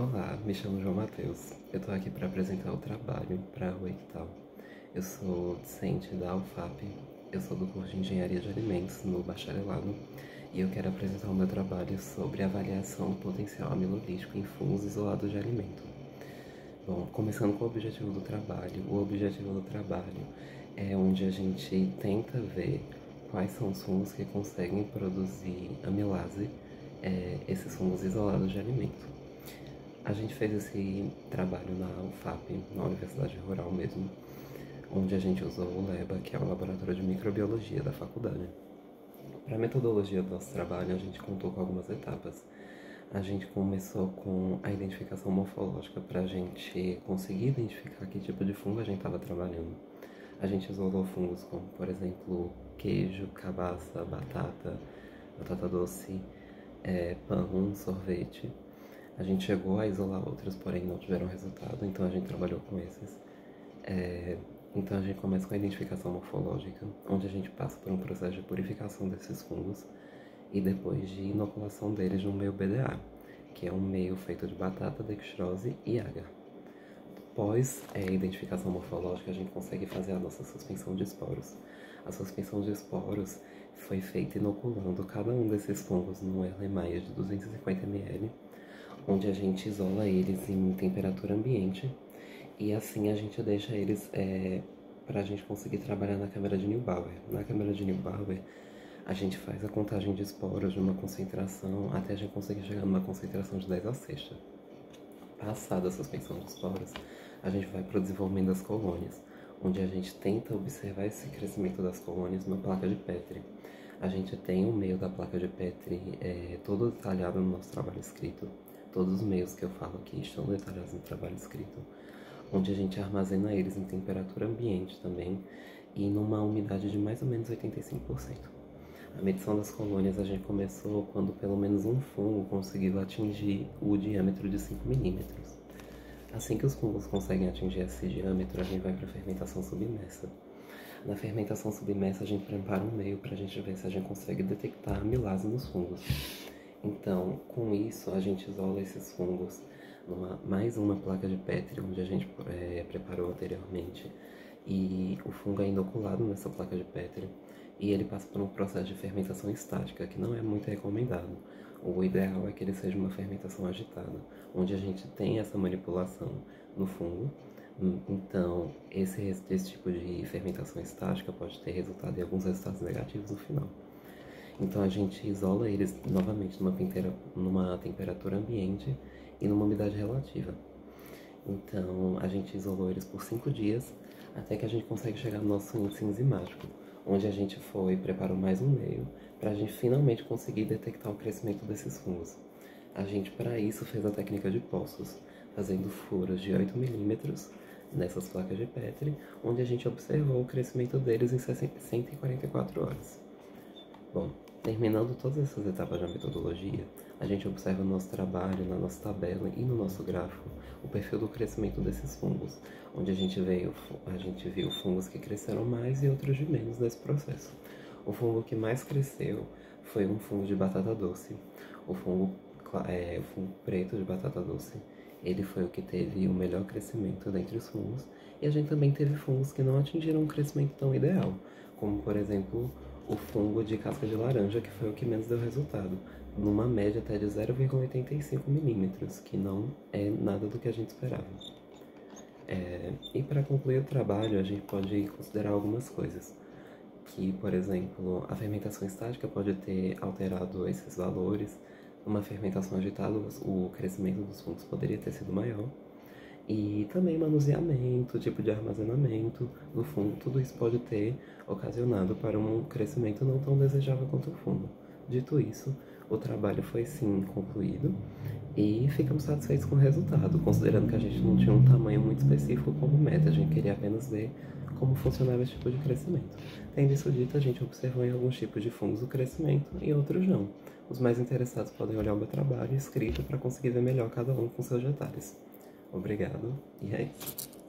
Olá, me chamo João Matheus. Eu tô aqui para apresentar o trabalho para o edital. Eu sou discente da UFAP, eu sou do curso de Engenharia de Alimentos no bacharelado e eu quero apresentar o meu trabalho sobre avaliação do potencial amilolítico em fungos isolados de alimento. Bom, começando com o objetivo do trabalho. O objetivo do trabalho é onde a gente tenta ver quais são os fungos que conseguem produzir amilase, esses fungos isolados de alimento. A gente fez esse trabalho na UFAP, na Universidade Rural mesmo, onde a gente usou o LEBA, que é o Laboratório de Microbiologia da faculdade. Para a metodologia do nosso trabalho, a gente contou com algumas etapas. A gente começou com a identificação morfológica para a gente conseguir identificar que tipo de fungo a gente estava trabalhando. A gente isolou fungos como, por exemplo, queijo, cabaça, batata doce, pão, sorvete. A gente chegou a isolar outros, porém não tiveram resultado, então a gente trabalhou com esses. Então a gente começa com a identificação morfológica, onde a gente passa por um processo de purificação desses fungos e depois de inoculação deles no meio BDA, que é um meio feito de batata, dextrose e agar. Após a identificação morfológica, a gente consegue fazer a nossa suspensão de esporos. A suspensão de esporos foi feita inoculando cada um desses fungos num Erlenmeyer de 250 ml, onde a gente isola eles em temperatura ambiente e assim a gente deixa eles para a gente conseguir trabalhar na câmara de Neubauer. Na câmara de Neubauer, a gente faz a contagem de esporos de uma concentração até a gente conseguir chegar numa concentração de 10 a sexta. Passada a suspensão de esporos, a gente vai para o desenvolvimento das colônias, onde a gente tenta observar esse crescimento das colônias numa placa de Petri. A gente tem o meio da placa de Petri todo detalhado no nosso trabalho escrito. Todos os meios que eu falo aqui estão detalhados no trabalho escrito, onde a gente armazena eles em temperatura ambiente também e numa umidade de mais ou menos 85%. A medição das colônias a gente começou quando pelo menos um fungo conseguiu atingir o diâmetro de 5 milímetros. Assim que os fungos conseguem atingir esse diâmetro, a gente vai para a fermentação submersa. Na fermentação submersa a gente prepara um meio para a gente ver se a gente consegue detectar a amilase nos fungos. Então, com isso, a gente isola esses fungos numa mais uma placa de Petri, onde a gente preparou anteriormente, e o fungo é inoculado nessa placa de Petri, e ele passa por um processo de fermentação estática, que não é muito recomendado. O ideal é que ele seja uma fermentação agitada, onde a gente tem essa manipulação no fungo. Então, esse tipo de fermentação estática pode ter resultado em alguns resultados negativos no final. Então a gente isola eles novamente numa temperatura ambiente e numa umidade relativa. Então a gente isolou eles por 5 dias até que a gente consegue chegar no nosso índice enzimático, onde a gente preparou mais um meio para a gente finalmente conseguir detectar o crescimento desses fungos. A gente para isso fez a técnica de poços, fazendo furos de 8 milímetros nessas placas de Petri, onde a gente observou o crescimento deles em 144 horas. Bom, terminando todas essas etapas da metodologia, a gente observa no nosso trabalho, na nossa tabela e no nosso gráfico o perfil do crescimento desses fungos, onde a gente viu fungos que cresceram mais e outros de menos nesse processo. O fungo que mais cresceu foi um fungo de batata doce, o fungo preto de batata doce. Ele foi o que teve o melhor crescimento dentre os fungos, e a gente também teve fungos que não atingiram um crescimento tão ideal, como por exemplo o fungo de casca de laranja, que foi o que menos deu resultado, numa média até de 0,85 milímetros, que não é nada do que a gente esperava. E para concluir o trabalho, a gente pode considerar algumas coisas, que, por exemplo, a fermentação estática pode ter alterado esses valores, numa fermentação agitada o crescimento dos fungos poderia ter sido maior, e também manuseamento, tipo de armazenamento no fungo, tudo isso pode ter ocasionado para um crescimento não tão desejável quanto o fungo. Dito isso, o trabalho foi sim concluído e ficamos satisfeitos com o resultado, considerando que a gente não tinha um tamanho muito específico como meta, a gente queria apenas ver como funcionava esse tipo de crescimento. Tendo isso dito, a gente observou em alguns tipos de fungos o crescimento e outros não. Os mais interessados podem olhar o meu trabalho escrito para conseguir ver melhor cada um com seus detalhes. Obrigado, e é isso.